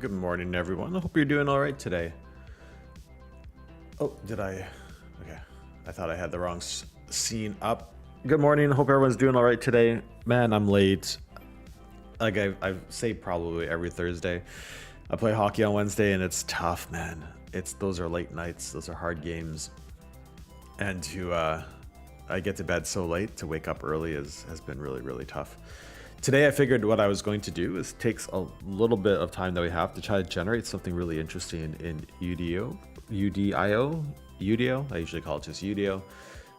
Good morning, everyone. I hope you're doing all right today. Oh, did I? Okay. I thought I had the wrong scene up. Good morning. Hope everyone's doing all right today. Man, I'm late. Like I say probably every Thursday. I play hockey on Wednesday and it's tough, man. Those are late nights. Those are hard games. And I get to bed so late, to wake up early has been really, really tough. Today I figured what I was going to do is takes a little bit of time that we have to try to generate something really interesting in UDIO. I usually call it just UDIO,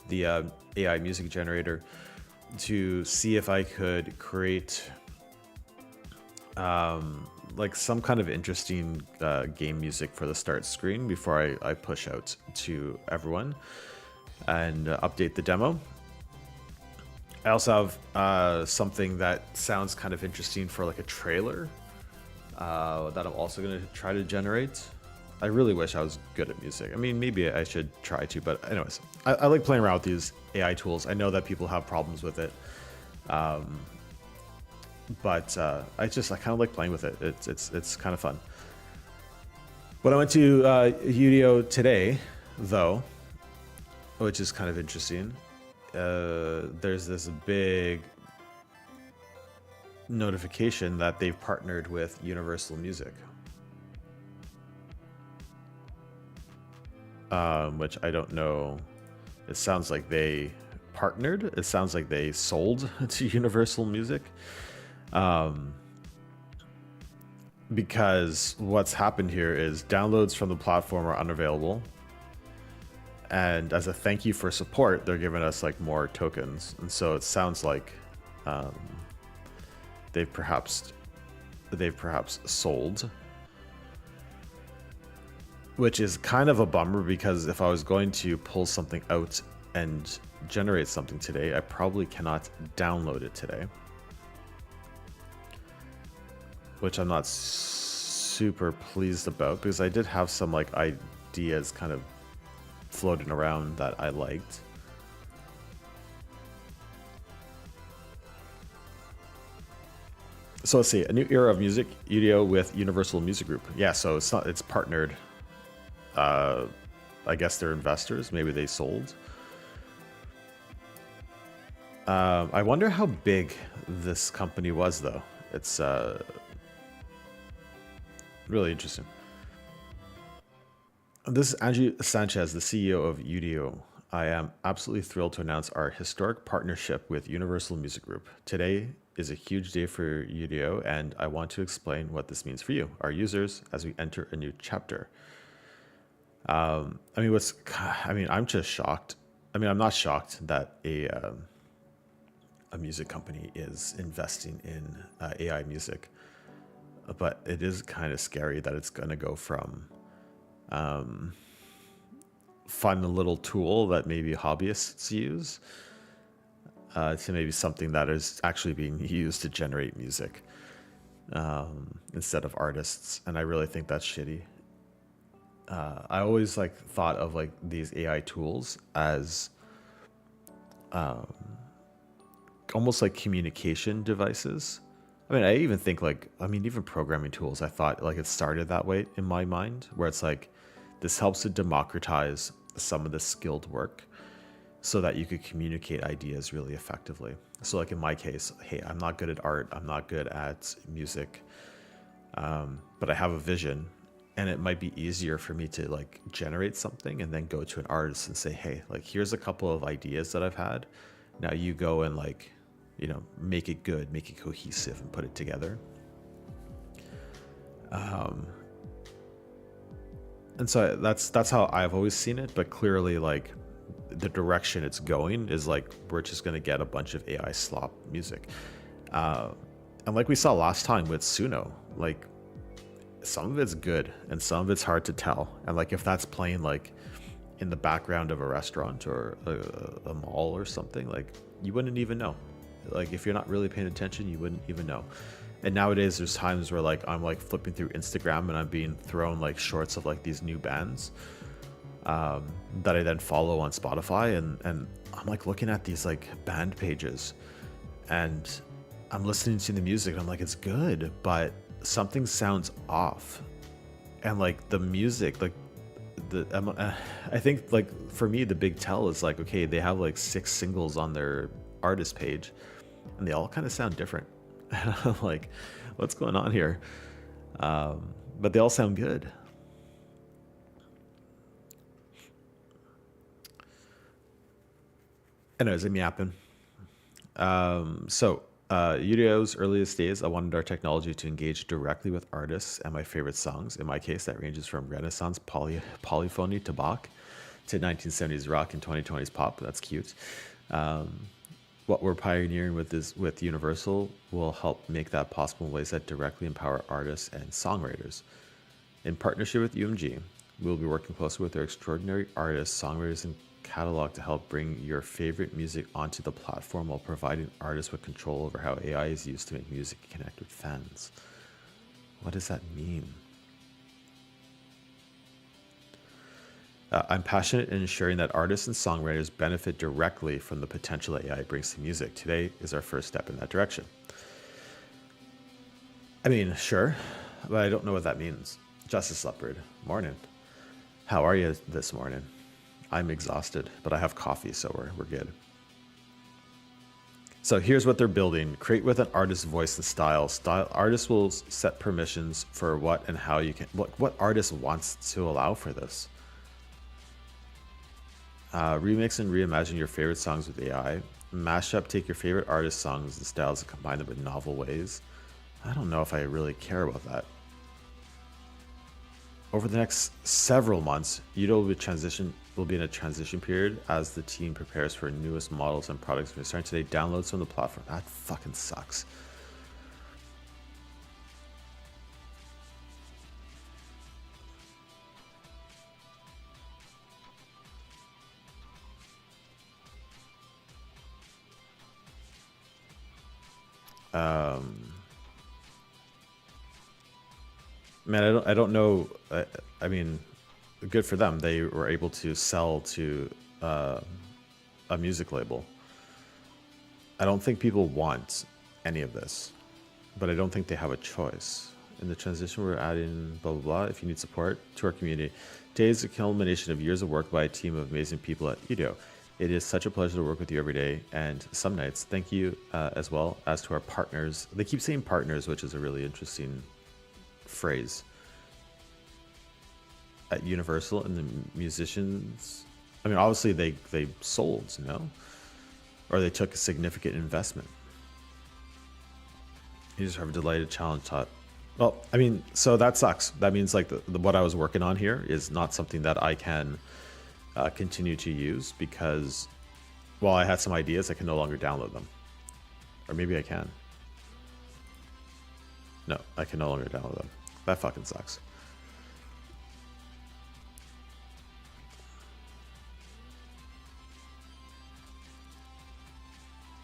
the AI music generator, to see if I could create like some kind of interesting game music for the start screen before I push out to everyone and update the demo. I also have something that sounds kind of interesting for like a trailer that I'm also going to try to generate. I really wish I was good at music. I mean, maybe I should try to, but anyways, I like playing around with these AI tools. I know that people have problems with it, but I kind of like playing with it. It's kind of fun. When I went to UDIO today, though, which is kind of interesting, there's this big notification that they've partnered with Universal Music, which I don't know. It sounds like they partnered. It sounds like they sold to Universal Music, because what's happened here is downloads from the platform are unavailable. And as a thank you for support, they're giving us like more tokens. And so it sounds like they've perhaps sold, which is kind of a bummer, because if I was going to pull something out and generate something today, I probably cannot download it today, which I'm not super pleased about, because I did have some like ideas kind of floating around that I liked. So let's see, a new era of music, UDIO with Universal Music Group. Yeah, so it's partnered. I guess they're investors. Maybe they sold. I wonder how big this company was, though. It's really interesting. This is Andrew Sanchez, the CEO of UDIO. I am absolutely thrilled to announce our historic partnership with Universal Music Group. Today is a huge day for UDIO, and I want to explain what this means for you, our users, as we enter a new chapter. I'm just shocked. I mean, I'm not shocked that a music company is investing in AI music, but it is kind of scary that it's going to go from fun little tool that maybe hobbyists use to maybe something that is actually being used to generate music instead of artists. And I really think that's shitty. I always thought of these AI tools as almost like communication devices. I mean, I even think even programming tools, I thought it started that way in my mind, where it's like, this helps to democratize some of the skilled work so that you could communicate ideas really effectively. So in my case, hey, I'm not good at art, I'm not good at music, but I have a vision, and it might be easier for me to generate something and then go to an artist and say, hey, here's a couple of ideas that I've had. Now you go and make it good, make it cohesive, and put it together. And so that's how I've always seen it. But clearly, the direction it's going is we're just going to get a bunch of AI slop music. And we saw last time with Suno, some of it's good and some of it's hard to tell. And if that's playing in the background of a restaurant or a mall or something, you wouldn't even know. If you're not really paying attention, you wouldn't even know. And nowadays there's times where I'm flipping through Instagram and I'm being thrown shorts of these new bands that I then follow on Spotify, and I'm looking at these band pages, and I'm listening to the music and I'm it's good, but something sounds off, and like the music, like I think like for me the big tell is like, okay, they have like 6 singles on their artist page, and they all kind of sound different. And I'm like, what's going on here? But they all sound good. Anyways, I'm yapping. UDIO's earliest days, I wanted our technology to engage directly with artists and my favorite songs. In my case, that ranges from Renaissance polyphony to Bach to 1970s rock and 2020s pop. That's cute. What we're pioneering with Universal will help make that possible in ways that directly empower artists and songwriters. In partnership with UMG, we will be working closely with their extraordinary artists, songwriters, and catalog to help bring your favorite music onto the platform while providing artists with control over how AI is used to make music and connect with fans. What does that mean? I'm passionate in ensuring that artists and songwriters benefit directly from the potential that AI brings to music. Today is our first step in that direction. I mean, sure, but I don't know what that means. Justice Leopard, morning. How are you this morning? I'm exhausted, but I have coffee, so we're good. So here's what they're building. Create with an artist's voice and style. Artists will set permissions for what and how you can. What artist wants to allow for this? Remix and reimagine your favorite songs with AI. Mash up, take your favorite artist songs and styles and combine them in novel ways. I don't know if I really care about that. Over the next several months, UDIO will be in a transition period as the team prepares for newest models and products. We're starting today. Downloads from the platform. That fucking sucks. Man, I don't know. I mean, good for them. They were able to sell to a music label. I don't think people want any of this, but I don't think they have a choice. In the transition, we're adding blah, blah, blah. If you need support to our community, today is a culmination of years of work by a team of amazing people at UDIO. It is such a pleasure to work with you every day and some nights. Thank you as well as to our partners. They keep saying partners, which is a really interesting phrase. At Universal and the musicians. I mean, obviously they sold, you know, or they took a significant investment. You just have a delighted challenge taught. Well, I mean, so that sucks. That means like what I was working on here is not something that I can continue to use because while I had some ideas, I can no longer download them. Or maybe I can. No, I can no longer download them. That fucking sucks.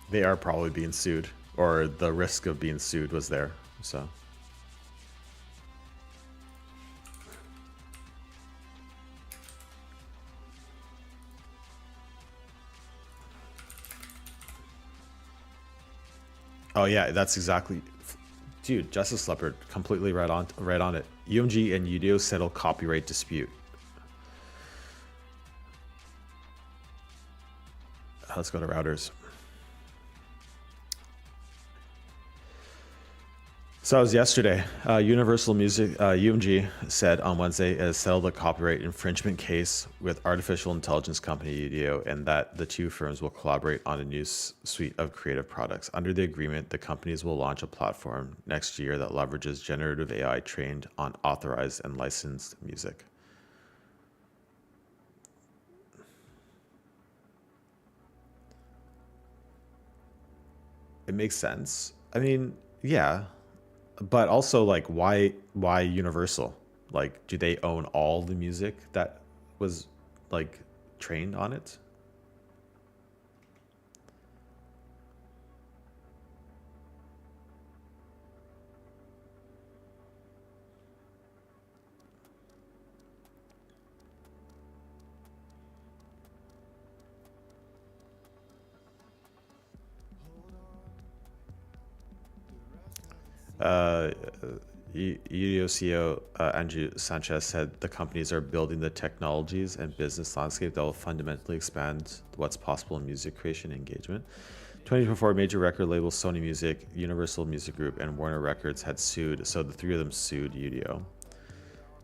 They are probably being sued, or the risk of being sued was there, so. Oh yeah, that's exactly, dude, Justice Leopard, completely right on it. UMG and UDIO settle copyright dispute. Let's go to routers. So it was yesterday. Universal Music, UMG, said on Wednesday it has settled a copyright infringement case with artificial intelligence company UDIO, and that the two firms will collaborate on a new suite of creative products. Under the agreement, the companies will launch a platform next year that leverages generative AI trained on authorized and licensed music. It makes sense. I mean, yeah. But also, like, why Universal? Like, do they own all the music that was like trained on it? UDIO CEO Andrew Sanchez said the companies are building the technologies and business landscape that will fundamentally expand what's possible in music creation and engagement. 2024 major record labels Sony Music, Universal Music Group, and Warner Records had sued. So the three of them sued UDIO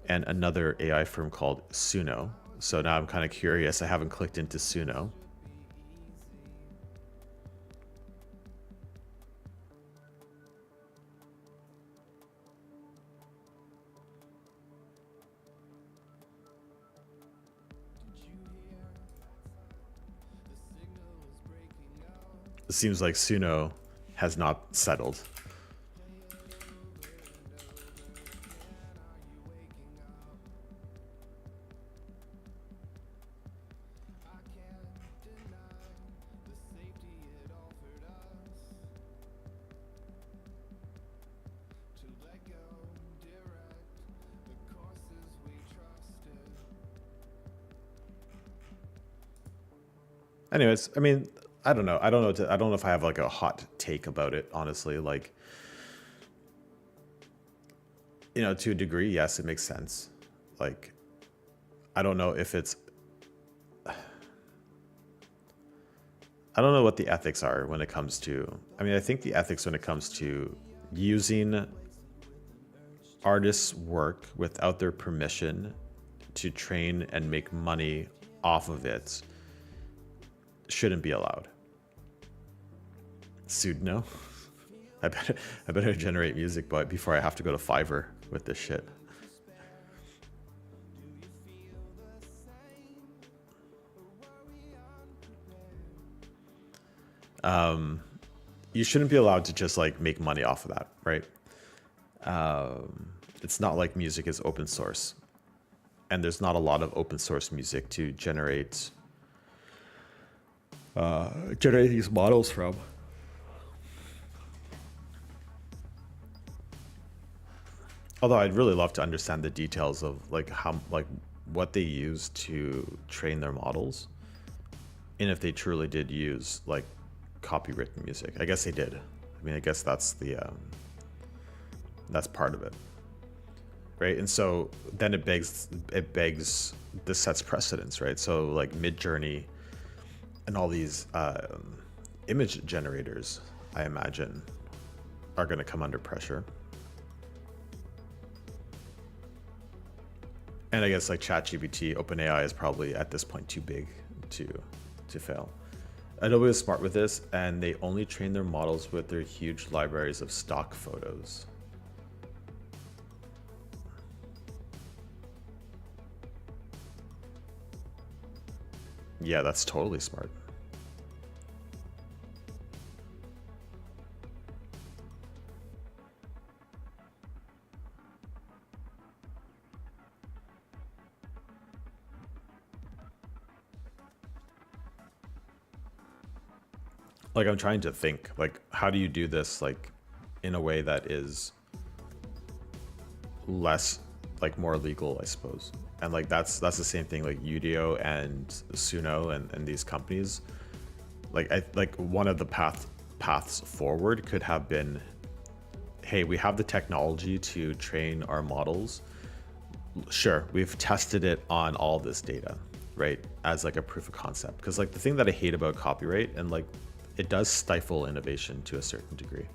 and another AI firm called Suno. So now I'm kind of curious. I haven't clicked into Suno. It seems like Suno has not settled. Anyways, I mean, I don't know. I don't know if I have like a hot take about it, honestly. Like, you know, to a degree, yes, it makes sense. Like, I don't know if it's, I don't know what the ethics are when it comes to, I mean, I think the ethics when it comes to using artists' work without their permission to train and make money off of it shouldn't be allowed. Pseudo. I better generate music, but before I have to go to Fiverr with this shit. You shouldn't be allowed to just like make money off of that, right? It's not like music is open source, and there's not a lot of open source music to generate these models from. Although I'd really love to understand the details of like how, like what they use to train their models, and if they truly did use like copywritten music. I guess they did. I mean, I guess that's the that's part of it, right? And so then it begs this sets precedence, right? So like Midjourney and all these image generators, I imagine, are going to come under pressure. And I guess like ChatGPT, OpenAI is probably at this point too big to fail. Adobe was smart with this, and they only train their models with their huge libraries of stock photos. Yeah, that's totally smart. Like, I'm trying to think, like, how do you do this, like, in a way that is less, like, more legal, I suppose. And like that's the same thing, like UDIO and Suno and these companies. Like one of the paths forward could have been, hey, we have the technology to train our models. Sure, we've tested it on all this data, right? As like a proof of concept. Because like the thing that I hate about copyright, and like it does stifle innovation to a certain degree.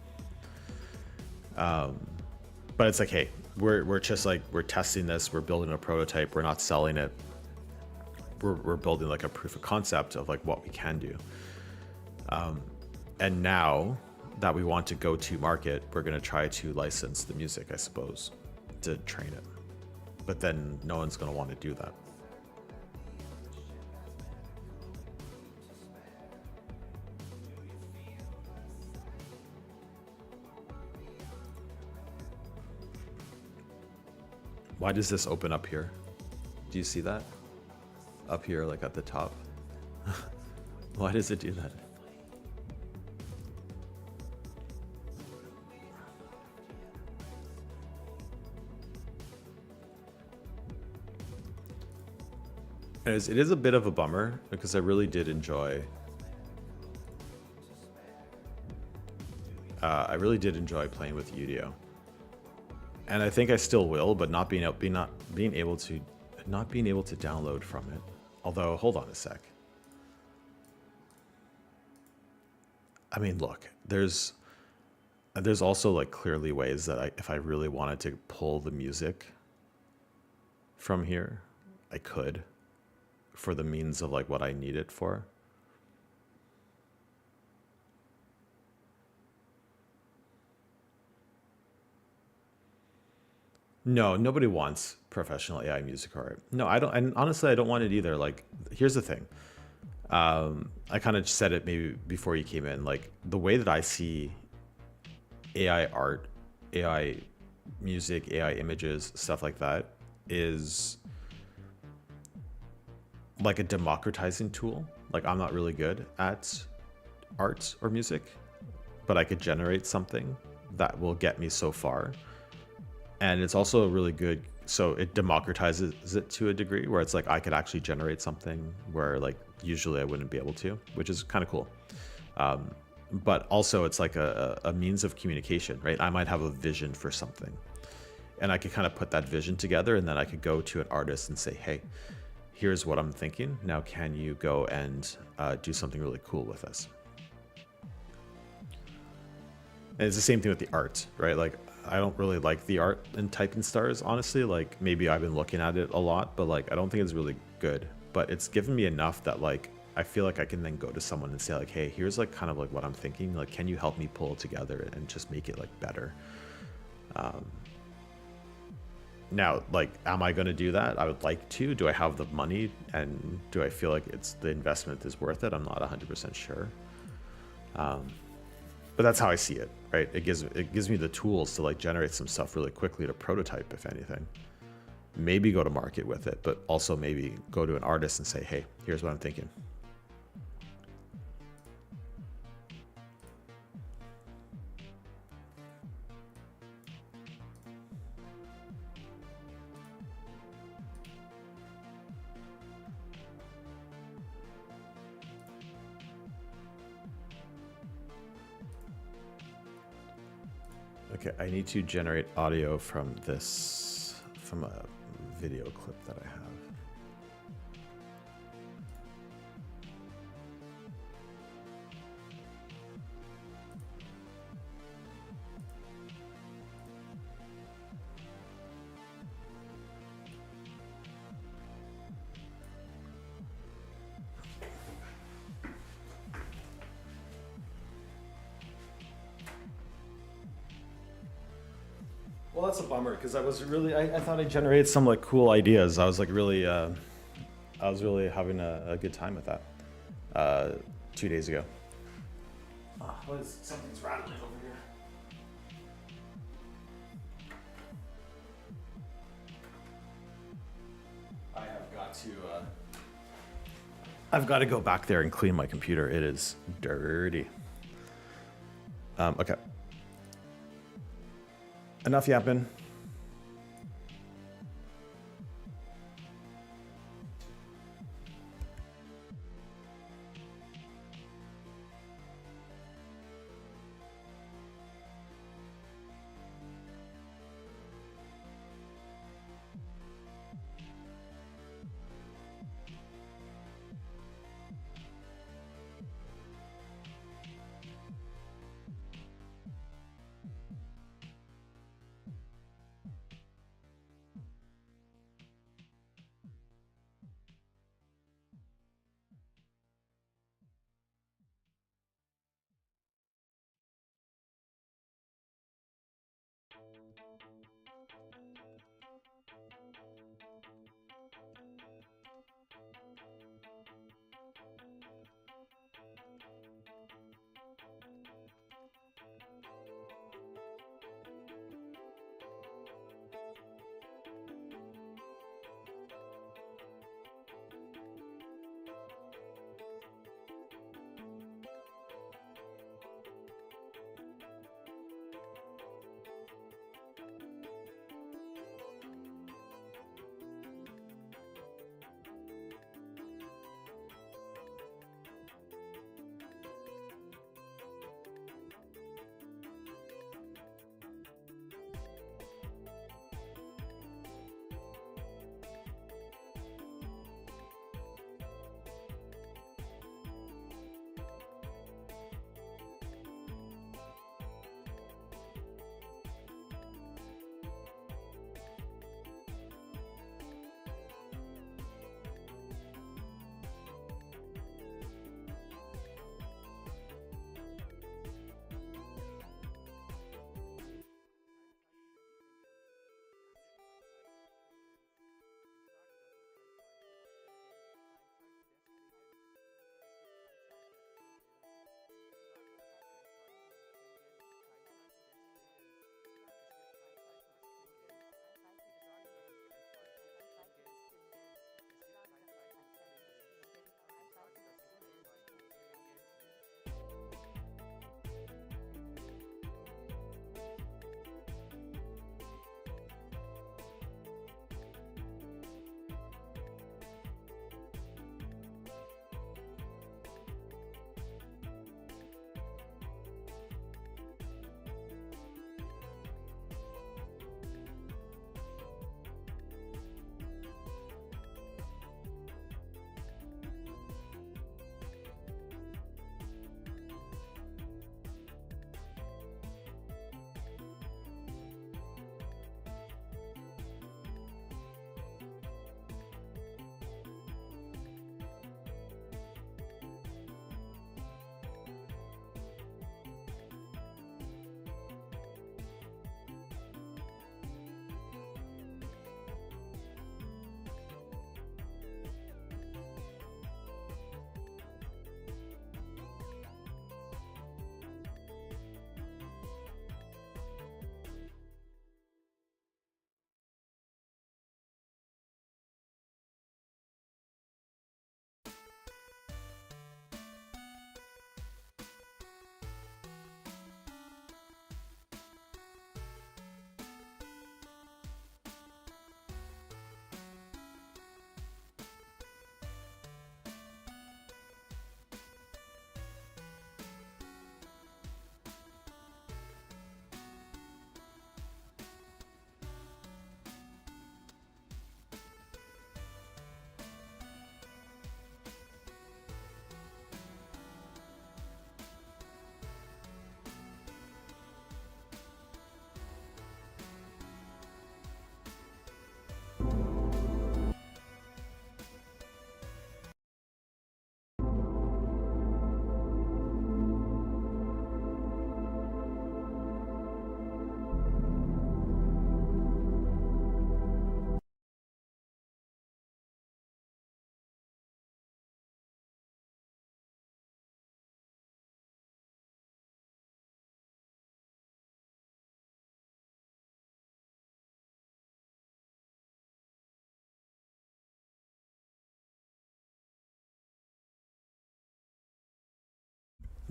But it's like, hey, we're just like, we're testing this, we're building a prototype, we're not selling it. We're building like a proof of concept of like what we can do. And now that we want to go to market, we're going to try to license the music, I suppose, to train it. But then no one's going to want to do that. Why does this open up here? Do you see that? Up here, like at the top. Why does it do that? It is a bit of a bummer because I really did enjoy. I really did enjoy playing with UDIO. and I think I still will, but not being able to download from it. Although, hold on a sec. I mean, look, there's also like clearly ways that if I really wanted to pull the music from here, I could, for the means of like what I need it for. No, nobody wants professional AI music art. No, I don't. And honestly, I don't want it either. Like, here's the thing. I kind of said it maybe before you came in. Like, the way that I see AI art, AI music, AI images, stuff like that is like a democratizing tool. Like, I'm not really good at art or music, but I could generate something that will get me so far. And it's also really good. So it democratizes it to a degree where it's like I could actually generate something where like usually I wouldn't be able to, which is kind of cool. But also it's like a means of communication, right? I might have a vision for something and I could kind of put that vision together, and then I could go to an artist and say, hey, here's what I'm thinking. Now, can you go and do something really cool with this? And it's the same thing with the art, right? Like, I don't really like the art in Type in Stars, honestly. Like, maybe I've been looking at it a lot, but like, I don't think it's really good. But it's given me enough that like, I feel like I can then go to someone and say like, hey, here's like kind of like what I'm thinking. Like, can you help me pull it together and just make it like better? Now, like, am I going to do that? I would like to. Do I have the money, and do I feel like the investment is worth it? I'm not 100% sure. But that's how I see it, right? It gives me the tools to like generate some stuff really quickly to prototype, if anything. Maybe go to market with it, but also maybe go to an artist and say, hey, here's what I'm thinking. Okay, I need to generate audio from a video clip that I have. Well, that's a bummer because I thought I generated some like cool ideas. I was like really, I was really having a good time with that 2 days ago. Something's rattling over here. I've got to go back there and clean my computer. It is dirty. Okay. Enough yapping.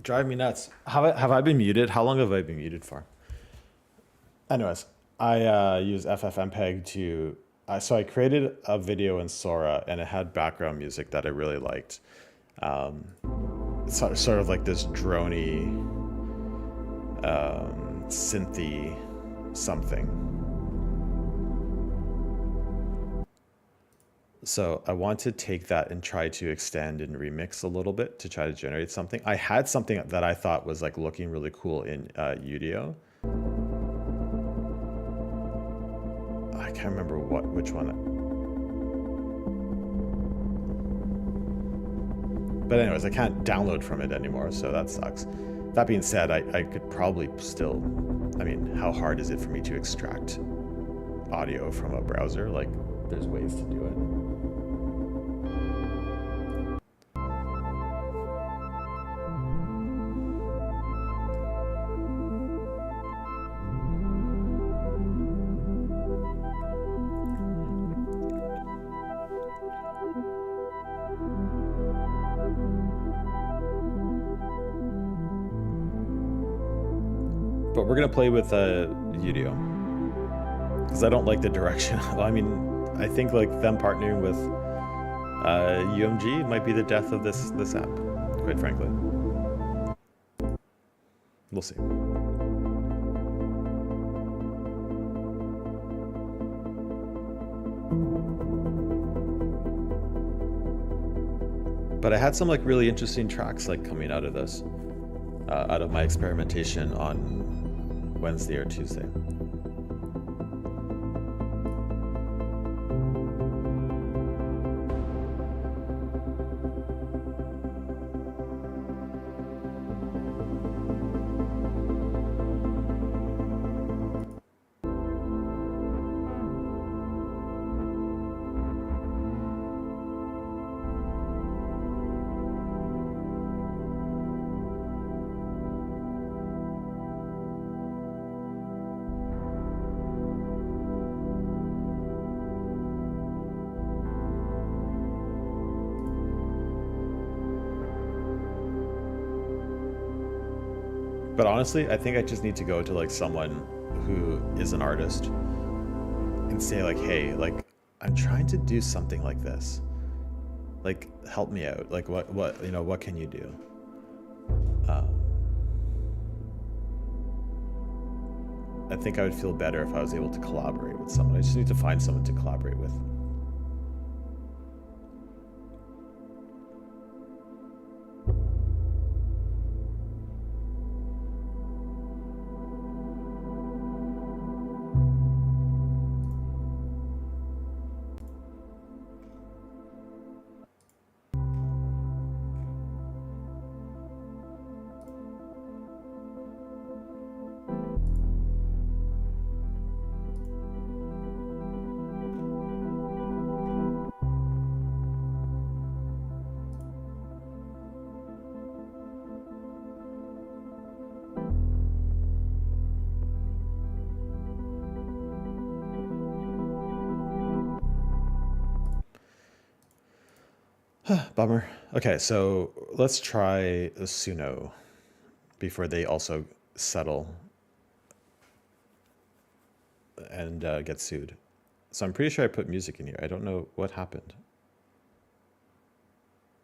Drive me nuts. Have I been muted? How long have I been muted for? Anyways, I use FFmpeg to. So I created a video in Sora, and it had background music that I really liked. Sort of like this drony, synthy something. So I want to take that and try to extend and remix a little bit to try to generate something. I had something that I thought was like looking really cool in UDIO. I can't remember which one. But anyways, I can't download from it anymore, so that sucks. That being said, I could probably still, I mean, how hard is it for me to extract audio from a browser? Like, there's ways to do it. But we're gonna play with UDIO because I don't like the direction. I mean, I think like them partnering with UMG might be the death of this app, quite frankly. We'll see. But I had some like really interesting tracks like coming out of this, out of my experimentation on Wednesday or Tuesday. But honestly, I think I just need to go to like someone who is an artist and say like, hey, like I'm trying to do something like this. Like, help me out. Like what, you know, what can you do? I think I would feel better if I was able to collaborate with someone. I just need to find someone to collaborate with. Bummer. Okay, so let's try Suno before they also settle and get sued. So I'm pretty sure I put music in here. I don't know what happened.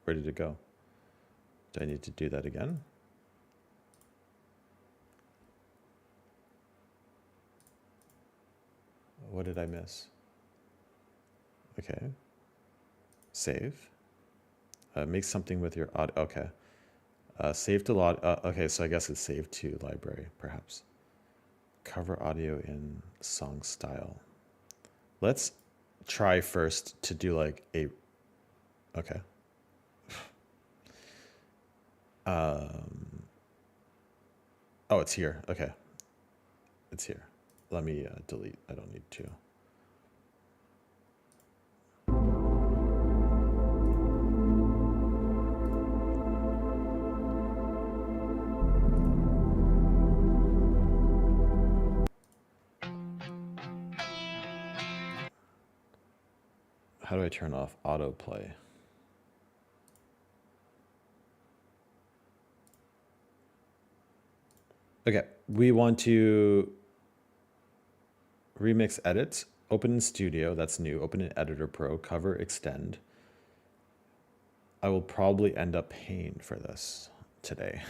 Where did it go? Do I need to do that again? What did I miss? Okay. Save. Make something with your audio. Okay. Save to lot. Okay, so I guess it's saved to library, perhaps. Cover audio in song style. Let's try first to do like a. Okay. Oh, it's here. Okay. It's here. Let me delete. I don't need to. How do I turn off autoplay? Okay, we want to remix edit, open in Studio, that's new, open in Editor Pro, cover, extend. I will probably end up paying for this today.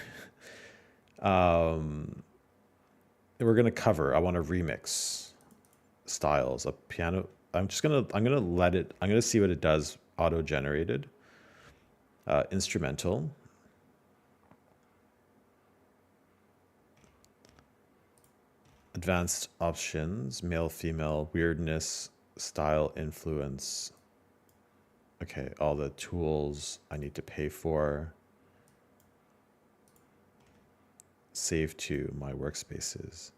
We're gonna cover, I want to remix styles, a piano. I'm gonna see what it does, auto-generated. Instrumental. Advanced options, male, female, weirdness, style, influence. Okay, all the tools I need to pay for. Save to my workspaces.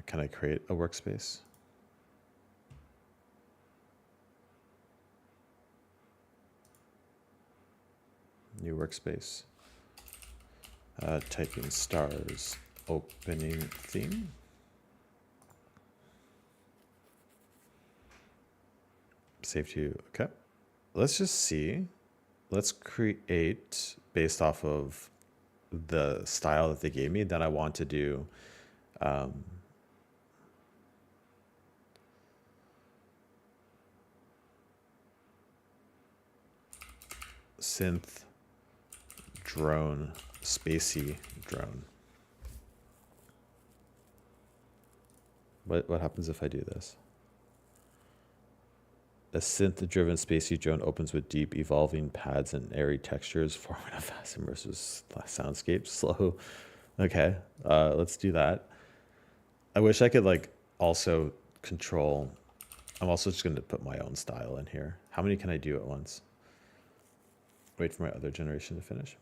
Can I create a workspace? New workspace. Typing stars, opening theme. Save to, okay. Let's just see. Let's create based off of the style that they gave me. Then I want to do synth drone, spacey drone. What happens if I do this? A synth-driven spacey drone opens with deep, evolving pads and airy textures, forming a fast, immersive soundscape. Slow. Okay, let's do that. I wish I could like also control. I'm also just going to put my own style in here. How many can I do at once? Wait for my other generation to finish.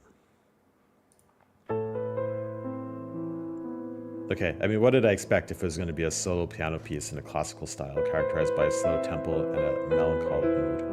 Okay, I mean, what did I expect if it was going to be a solo piano piece in a classical style, characterized by a slow tempo and a melancholic mood?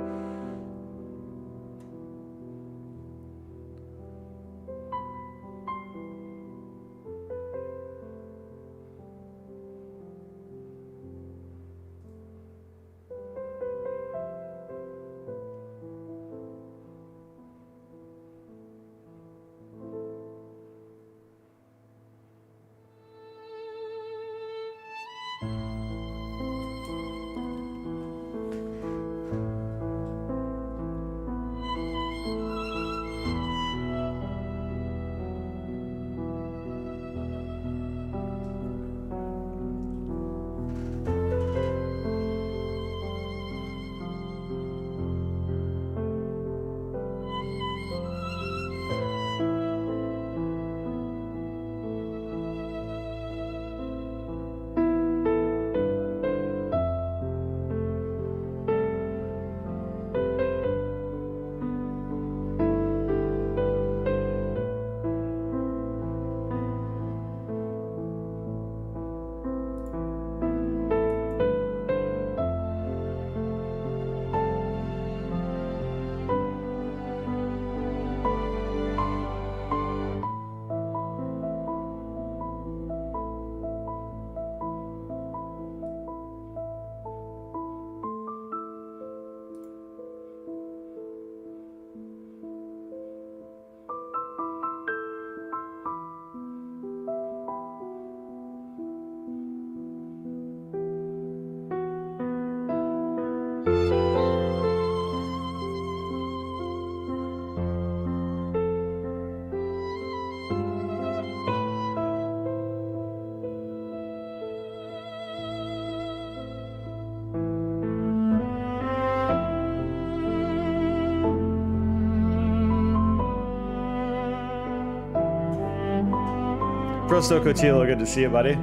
Prosto Cotilo, good to see you, buddy.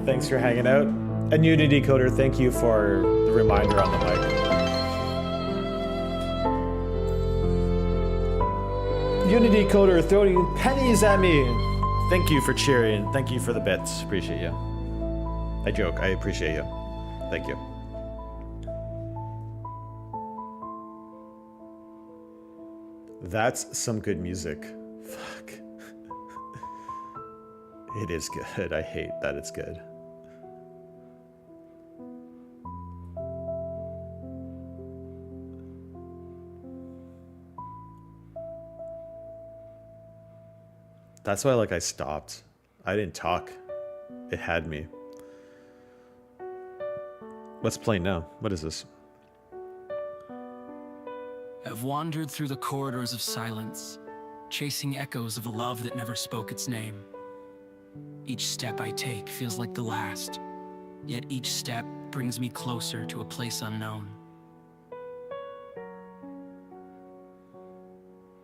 Thanks for hanging out. And Unity Coder, thank you for the reminder on the mic. Unity Coder throwing pennies at me. Thank you for cheering. Thank you for the bits. Appreciate you. I joke. I appreciate you. Thank you. That's some good music. Fuck. It is good. I hate that it's good. That's why, like, I stopped. I didn't talk. It had me. What's playing now? What is this? I've wandered through the corridors of silence, chasing echoes of a love that never spoke its name. Each step I take feels like the last, yet each step brings me closer to a place unknown.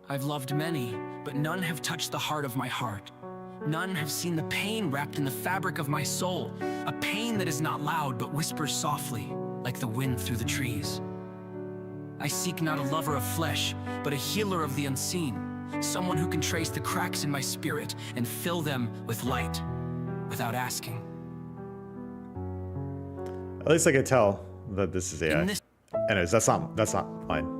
I've loved many, but none have touched the heart of my heart. None have seen the pain wrapped in the fabric of my soul, a pain that is not loud but whispers softly, like the wind through the trees. I seek not a lover of flesh, but a healer of the unseen, someone who can trace the cracks in my spirit and fill them with light, without asking. At least I can tell that this is AI. Anyways, that's not mine.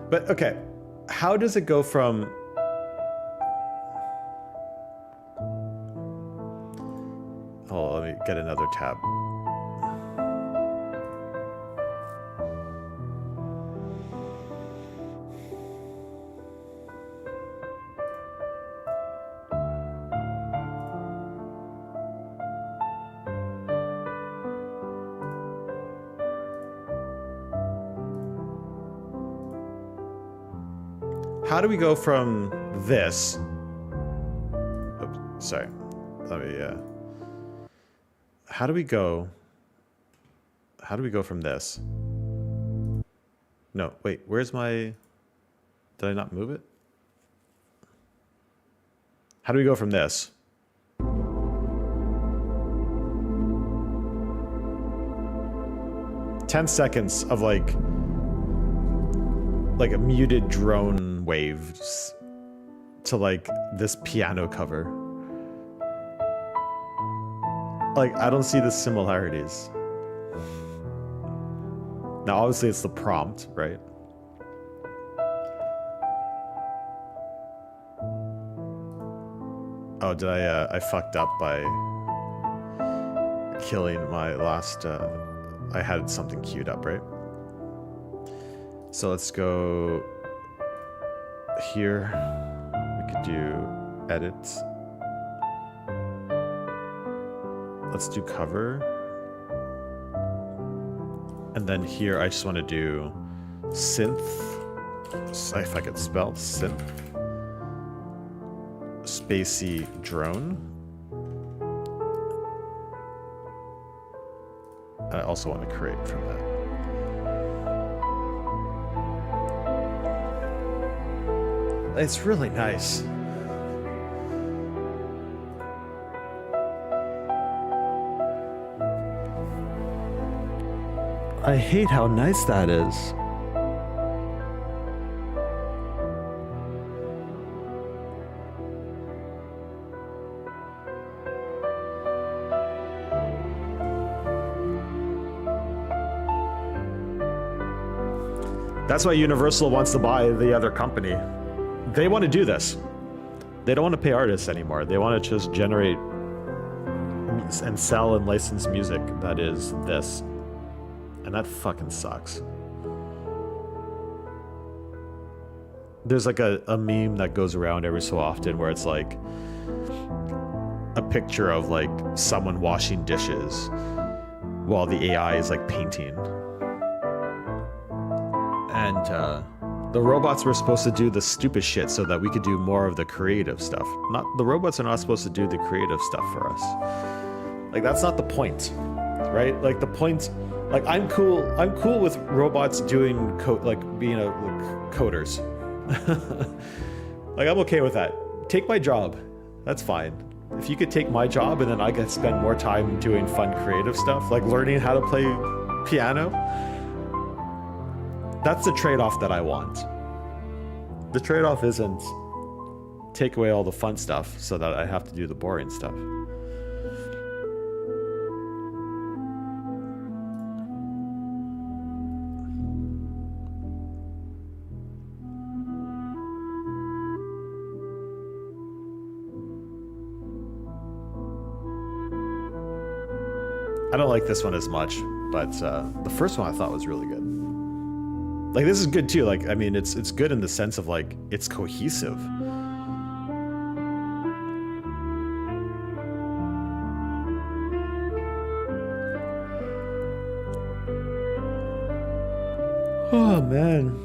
But okay, how does it go from... Oh, let me get another tab. How do we go from this? Oops, sorry. Let me, how do we go from this? No, wait, where's my... Did I not move it? How do we go from this? "10 seconds of like a muted drone waves to like this piano cover. Like, I don't see the similarities. Now, obviously it's the prompt, right? Oh, did I fucked up by killing my last, I had something queued up, right? So let's go here. We could do edit. Let's do cover. And then here I just want to do synth. If I could spell synth. Spacey drone. And I also want to create from that. It's really nice. I hate how nice that is. That's why Universal wants to buy the other company. They want to do this. They don't want to pay artists anymore. They want to just generate and sell and license music that is this. And that fucking sucks. There's like a meme that goes around every so often where it's like a picture of like someone washing dishes while the AI is like painting. And the robots were supposed to do the stupid shit so that we could do more of the creative stuff. The robots are not supposed to do the creative stuff for us. Like, that's not the point, right? Like, the point, like, I'm cool with robots doing being coders. Like, I'm okay with that. Take my job. That's fine. If you could take my job and then I could spend more time doing fun creative stuff, like learning how to play piano, that's the trade-off that I want. The trade-off isn't take away all the fun stuff so that I have to do the boring stuff. I don't like this one as much, but the first one I thought was really good. Like this is good too. Like I mean, it's good in the sense of like it's cohesive. Oh man.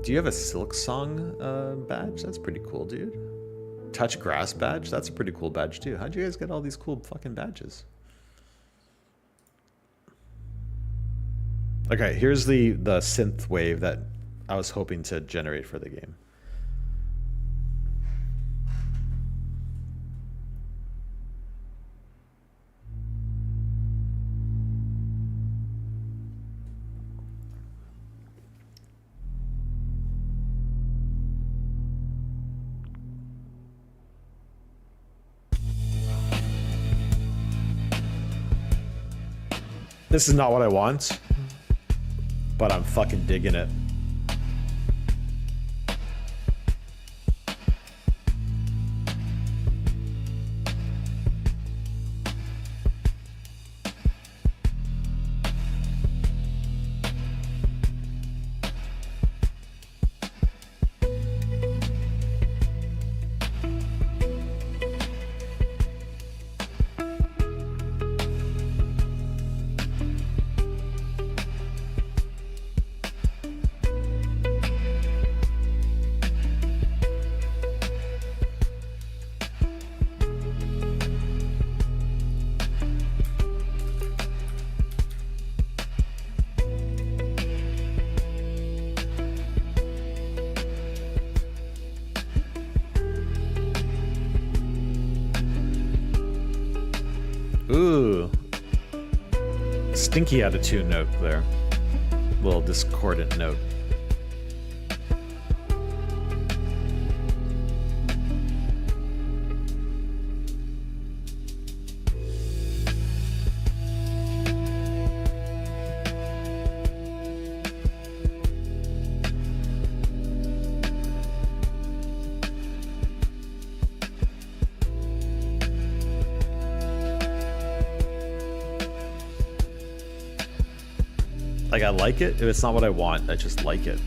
Do you have a Silk Song badge? That's pretty cool, dude. Touch Grass badge? That's a pretty cool badge too. How'd you guys get all these cool fucking badges? Okay, here's the synth wave that I was hoping to generate for the game. This is not what I want, but I'm fucking digging it. Ooh. Stinky attitude note there. Little discordant note. Like, I like it. If it's not what I want, I just like it.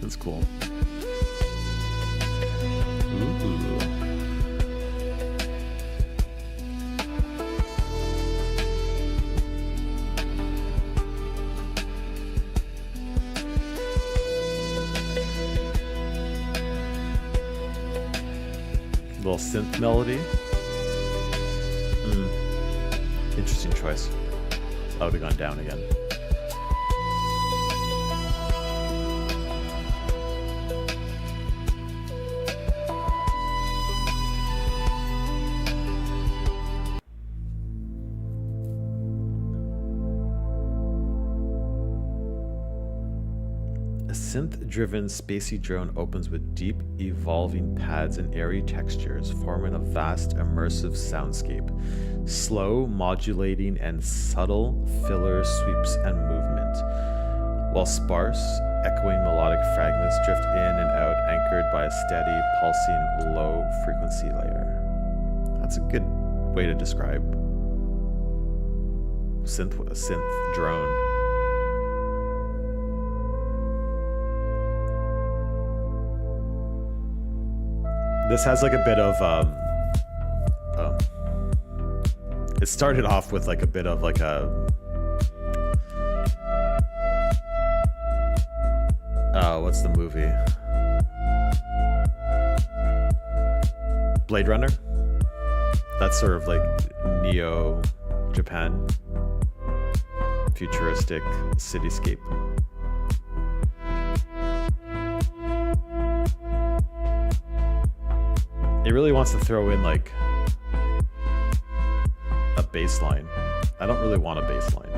That's cool. Ooh. Little synth melody. Interesting choice. I would have gone down again. A synth-driven spacey drone opens with deep, evolving pads and airy textures, forming a vast, immersive soundscape. Slow, modulating, and subtle filler sweeps and movement, while sparse, echoing melodic fragments drift in and out, anchored by a steady, pulsing, low-frequency layer. That's a good way to describe a synth drone. This has like a bit of it started off with like a bit of like a what's the movie? Blade Runner? That's sort of like Neo Japan, futuristic cityscape. It really wants to throw in like a bass line. I don't really want a bass line.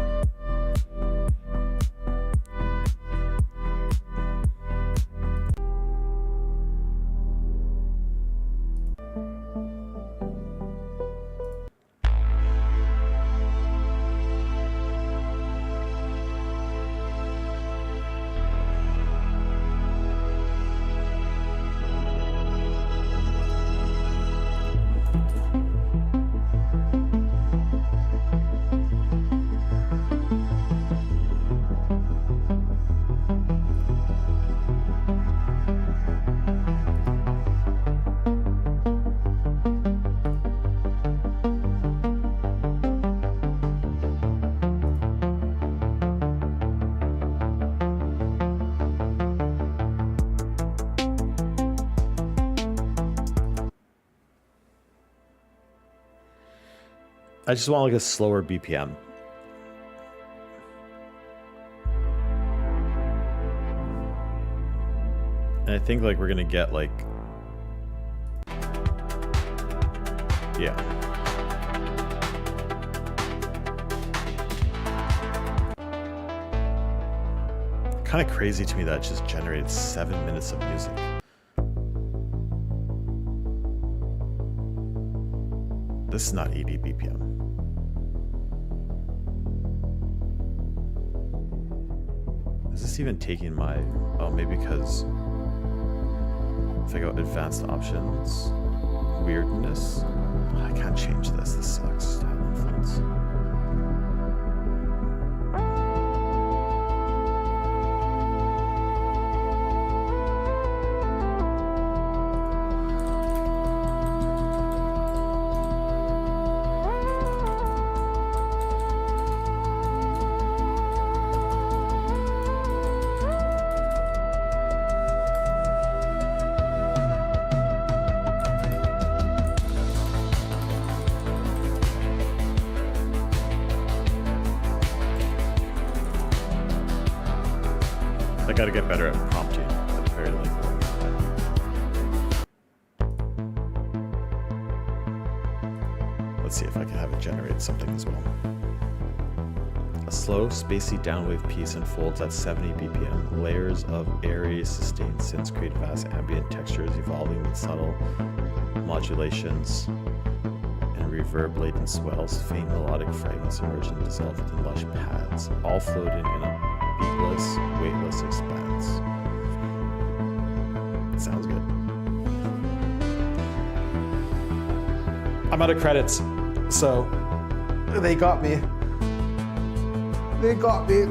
I just want like a slower BPM. And I think like we're gonna get like, yeah. Kind of crazy to me that it just generated 7 minutes of music. This is not 80 BPM. Is this even taking my... Oh, maybe because if I go advanced options, weirdness. I can't change this. This sucks. Style influence. I gotta get better at prompting at the very least. Let's see if I can have it generate something as well. A slow, spacey downwave piece unfolds at 70 BPM. Layers of airy, sustained synths create vast ambient textures evolving with subtle modulations and reverb-laden swells. Faint melodic fragments emerge and dissolve within lush pads, all floating in a beatless, weightless expanse. Sounds good. I'm out of credits, so they got me. They got me.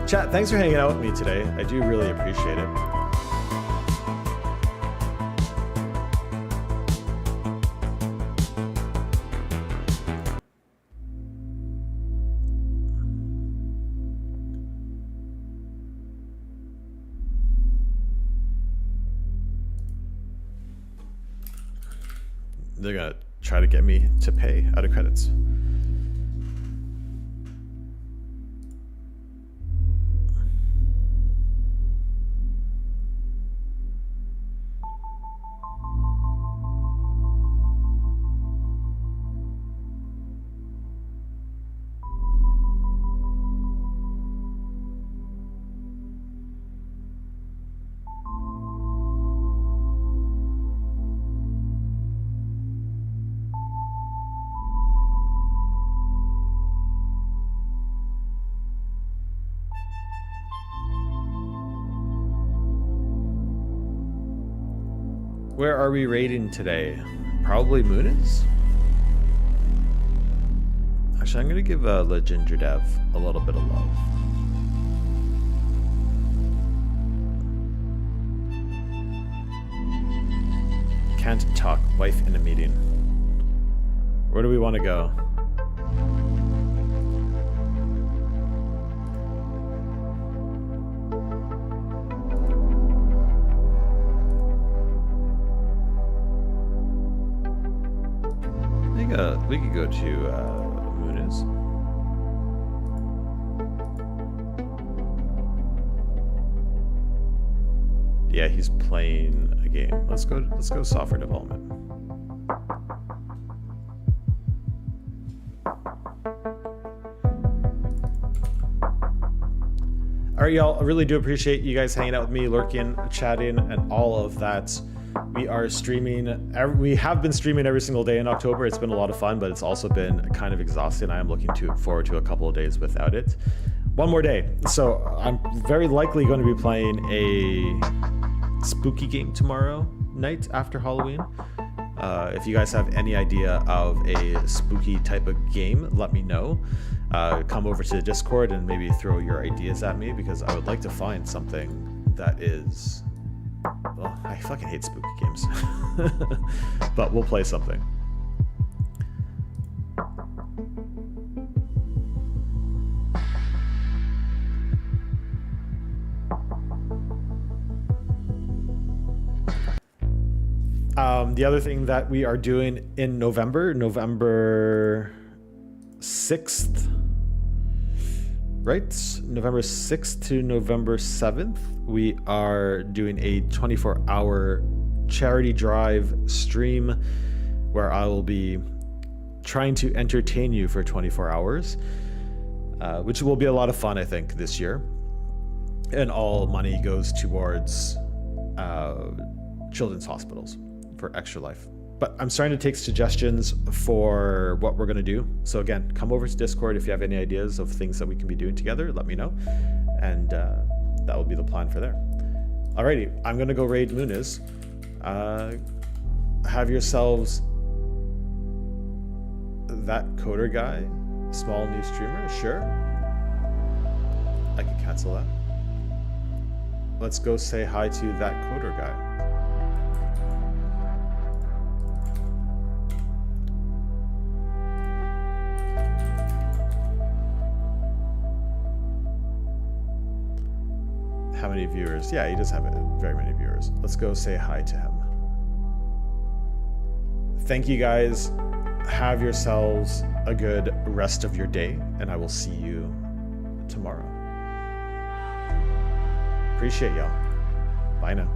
Chat, thanks for hanging out with me today. I do really appreciate it. They're gonna try to get me to pay out of credits. Where are we rating today? Probably Muniz? Actually, I'm gonna give Le Ginger Dev a little bit of love. Can't talk, wife in a meeting. Where do we want to go? We could go to Muniz. Yeah, he's playing a game. Let's go software development. All right, y'all. I really do appreciate you guys hanging out with me, lurking, chatting, and all of that. We are streaming. We have been streaming every single day in October. It's been a lot of fun, but it's also been kind of exhausting. I am looking forward to a couple of days without it. One more day. So I'm very likely going to be playing a spooky game tomorrow night after Halloween. If you guys have any idea of a spooky type of game, let me know. Come over to the Discord and maybe throw your ideas at me, because I would like to find something that is... Well, I fucking hate spooky games. But we'll play something. The other thing that we are doing in November 6th, right? November 6th to November 7th, we are doing a 24-hour charity drive stream where I will be trying to entertain you for 24 hours, which will be a lot of fun, I think, this year. And all money goes towards children's hospitals for Extra Life. But I'm starting to take suggestions for what we're going to do. So again, come over to Discord if you have any ideas of things that we can be doing together. Let me know. And that will be the plan for there. Alrighty, I'm going to go raid Muniz. Have yourselves that coder guy, small new streamer, sure. I can cancel that. Let's go say hi to that coder guy. How many viewers? Yeah, he does have very many viewers. Let's go say hi to him. Thank you guys. Have yourselves a good rest of your day, and I will see you tomorrow. Appreciate y'all. Bye now.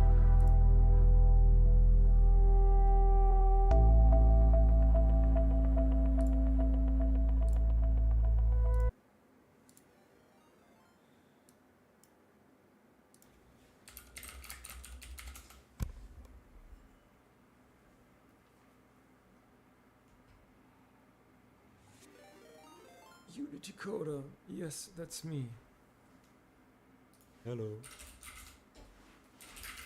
Unity Coder, yes, that's me. Hello.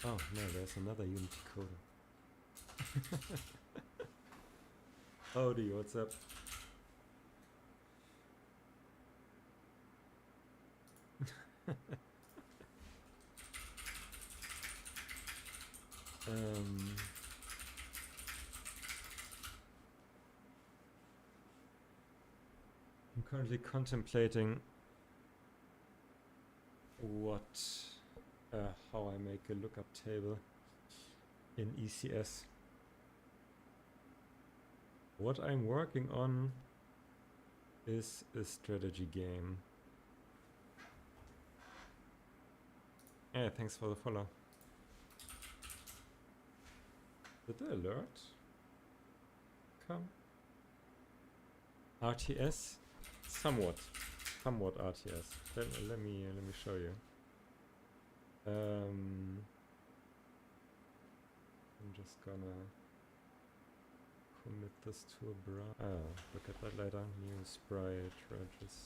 Oh no, there's another Unity Coder. Howdy, what's up? I'm currently contemplating how I make a lookup table in ECS. What I'm working on is a strategy game. Yeah, thanks for the follow. Did the alert come? RTS? Somewhat RTS. Let me show you. I'm just gonna commit this to a browser. Oh, look at that later. New sprite registration.